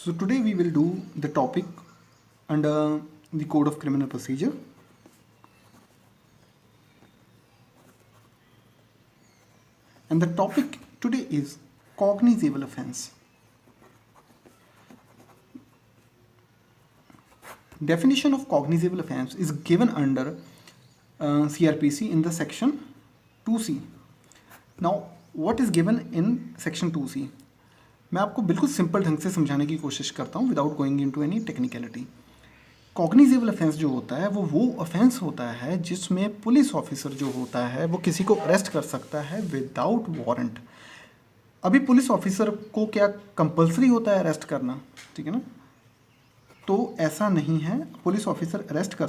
So today we will do the topic under the Code of Criminal Procedure. And the topic today is cognizable offense. Definition of cognizable offense is given under CRPC in the section 2C. Now what is given in section 2C? मैं आपको बिल्कुल simple ढंग से समझाने की कोशिश करता हूँ without going into any technicality. Cognizable offence जो होता है वो ऑफेंस होता है जिसमें पुलिस ऑफिसर जो होता है वो किसी को अरेस्ट कर सकता है विदाउट वारंट. अभी पुलिस ऑफिसर को क्या कंपलसरी होता है अरेस्ट करना, ठीक है ना? तो ऐसा नहीं है. पुलिस ऑफिसर अरेस्ट कर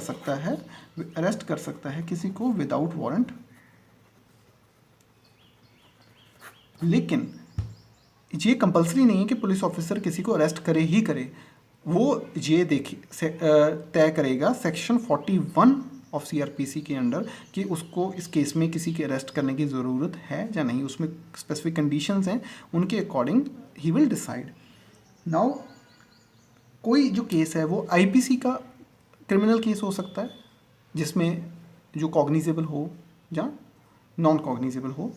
सकता है किसी को विदाउट वारंट. लेकिन ये कंपलसरी नहीं है कि पुलिस ऑफिसर किसी को अरेस्ट करे ही करे. वो ये देखिए तय करेगा सेक्शन 41 ऑफ सीआरपीसी के अंडर कि उसको इस केस में किसी के अरेस्ट करने की ज़रूरत है या नहीं. उसमें स्पेसिफिक कंडीशंस हैं, उनके according he will decide. Now कोई जो केस है वो आईपीसी का क्रिमिनल केस हो सकता है जिसमें जो कॉग्निजेबल हो या नॉन कॉग्निजेबल हो.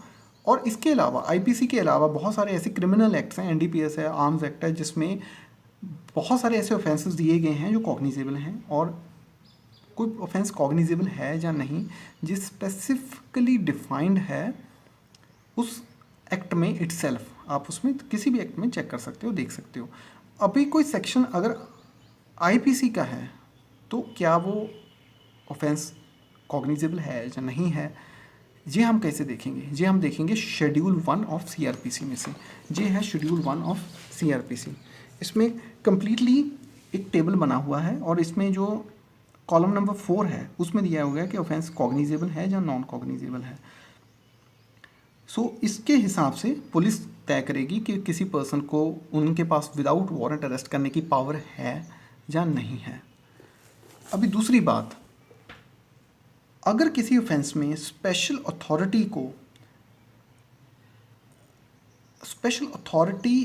और इसके अलावा आईपीसी के अलावा बहुत सारे ऐसे क्रिमिनल एक्ट्स हैं, एनडीपीएस है, आर्म्स एक्ट है, जिसमें बहुत सारे ऐसे ऑफेंसेस दिए गए हैं जो कॉग्निजेबल हैं. और कोई ऑफेंस कॉग्निजेबल है या नहीं जिस स्पेसिफिकली डिफाइंड है उस एक्ट में इटसेल्फ, आप उसमें किसी भी एक्ट में चेक कर सकते हो, देख सकते हो. अभी कोई सेक्शन अगर आईपीसी का है तो क्या वो ऑफेंस कॉग्निजेबल है या नहीं है, ये हम कैसे देखेंगे? ये हम देखेंगे शेड्यूल 1 ऑफ सीआरपीसी में से. ये है शेड्यूल 1 ऑफ सीआरपीसी. इसमें कंप्लीटली एक टेबल बना हुआ है और इसमें जो कॉलम नंबर 4 है उसमें दिया हुआ है कि ऑफेंस कॉग्निजेबल है या नॉन कॉग्निजेबल है. सो इसके हिसाब से पुलिस तय करेगी कि किसी पर्सन को उनके पास विदाउट वारंट अरेस्ट करने की पावर है या नहीं है. अभी दूसरी बात, अगर किसी ऑफेंस में स्पेशल अथॉरिटी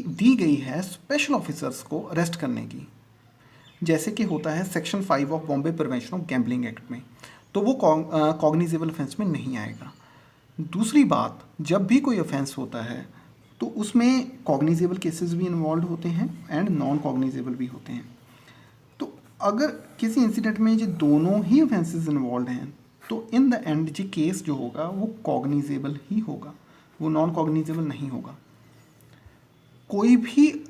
दी गई है स्पेशल ऑफिसर्स को अरेस्ट करने की, जैसे कि होता है section 5 of Bombay prevention of gambling act में, तो वो कॉग्निजेबल ऑफेंस में नहीं आएगा. दूसरी बात, जब भी कोई ऑफेंस होता है तो उसमें कॉग्निजेबल केसेस भी इन्वॉल्व होते हैं एंड नॉन कॉग्निजेबल भी होते हैं. तो अगर किसी इंसिडेंट में ये दोनों ही ऑफेंसेस इन्वॉल्व हैं तो इन द एंड जो केस जो होगा वो कॉग्निजेबल ही होगा, वो नॉन कॉग्निजेबल नहीं होगा. कोई भी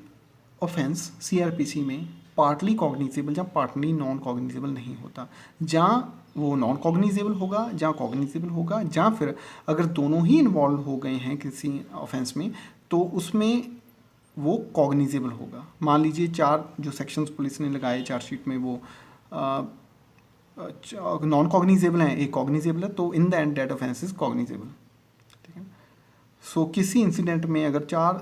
ऑफेंस सीआरपीसी में पार्टली कॉग्निजेबल या पार्टली नॉन कॉग्निजेबल नहीं होता. जहाँ वो नॉन कॉग्निजेबल होगा, जहाँ कॉग्निजेबल होगा, जहाँ फिर अगर दोनों ही इन्वॉल्व हो गए हैं किसी ऑफेंस में तो उसमें वो कॉग्निजेबल होगा. मान लीजिए 4 जो सेक्शंस पुलिस ने लगाए चार्जशीट में वो नॉन कॉग्निजेबल है, एक कॉग्निजेबल है, तो in the end that offence is cognizable. ठीक है. सो किसी इंसिडेंट में अगर 4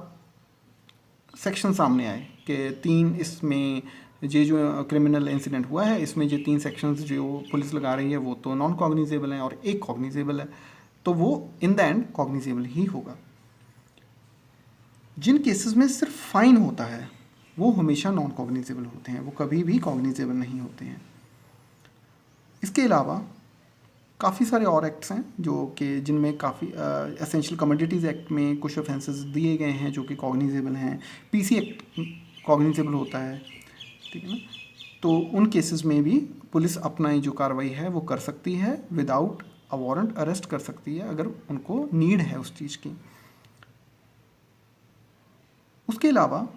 सेक्शन सामने आए कि 3 इसमें ये जो क्रिमिनल इंसिडेंट हुआ है इसमें ये 3 सेक्शंस जो पुलिस लगा रही है वो तो नॉन कॉग्निजेबल हैं और एक कॉग्निजेबल है, तो वो इन द एंड कॉग्निजेबल ही होगा. जिन केसेस में सिर्फ फाइन होता है वो हमेशा नॉन कॉग्निजेबल होते हैं, वो कभी भी कॉग्निजेबल नहीं होते हैं. इसके अलावा काफ़ी सारे और एक्ट्स हैं जो कि जिनमें काफ़ी एसेंशियल कमोडिटीज़ एक्ट में कुछ ऑफेंसेस दिए गए हैं जो कि कॉग्निजेबल हैं. पीसी एक्ट कॉग्निजेबल होता है, ठीक है ना? तो उन केसेस में भी पुलिस अपना जो कार्रवाई है वो कर सकती है, विदाउट अ वारंट अरेस्ट कर सकती है अगर उनको नीड है उस चीज़ की. उसके अलावा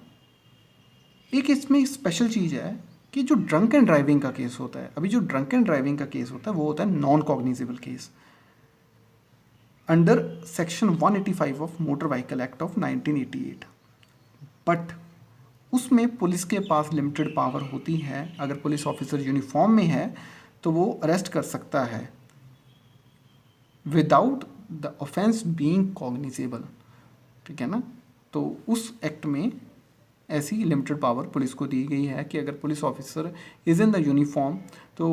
एक इसमें स्पेशल चीज़ है कि जो ड्रंक एंड ड्राइविंग का केस होता है, अभी जो ड्रंक एंड ड्राइविंग का केस होता है वो होता है non cognizable case under section 185 of motor vehicle act of 1988. But उसमें पुलिस के पास लिमिटेड पावर होती है. अगर पुलिस ऑफिसर यूनिफॉर्म में है तो वो अरेस्ट कर सकता है without the offence being cognizable, ठीक है ना? तो उस एक्ट में ऐसी लिमिटेड पावर पुलिस को दी गई है कि अगर police officer is in the uniform तो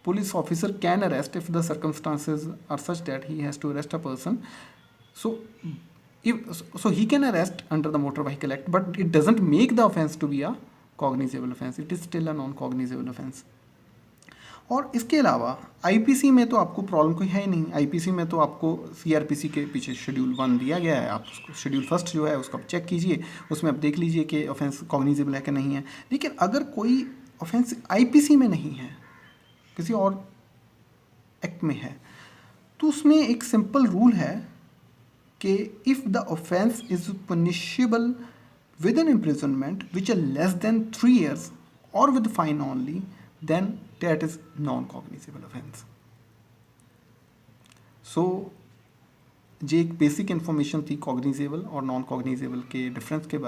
police officer can arrest if the circumstances are such that he has to arrest a person. So he can arrest under the motor vehicle act, but it doesn't make the offense to be a cognizable offence, it is still a non cognizable offence. और इसके अलावा IPC में तो आपको problem कोई है ही नहीं। IPC में तो आपको सीआरपीसी के पीछे शेड्यूल 1 दिया गया है, आप उसको शेड्यूल फर्स्ट जो है उसको आप चेक कीजिए, उसमें आप देख लीजिए कि ऑफेंस कॉग्निजेबल है कि नहीं है। लेकिन अगर कोई ऑफेंस आईपीसी में नहीं है, किसी और एक्ट में है, तो उसमें एक सिंपल रूल है कि if the offence is punishable with an imprisonment which are less than 3 years और with fine only, then that is non cognizable offence. So ये एक बेसिक इन्फॉर्मेशन थी कॉग्निजेबल और नॉन कॉग्निजेबल के डिफरेंस के बारे में।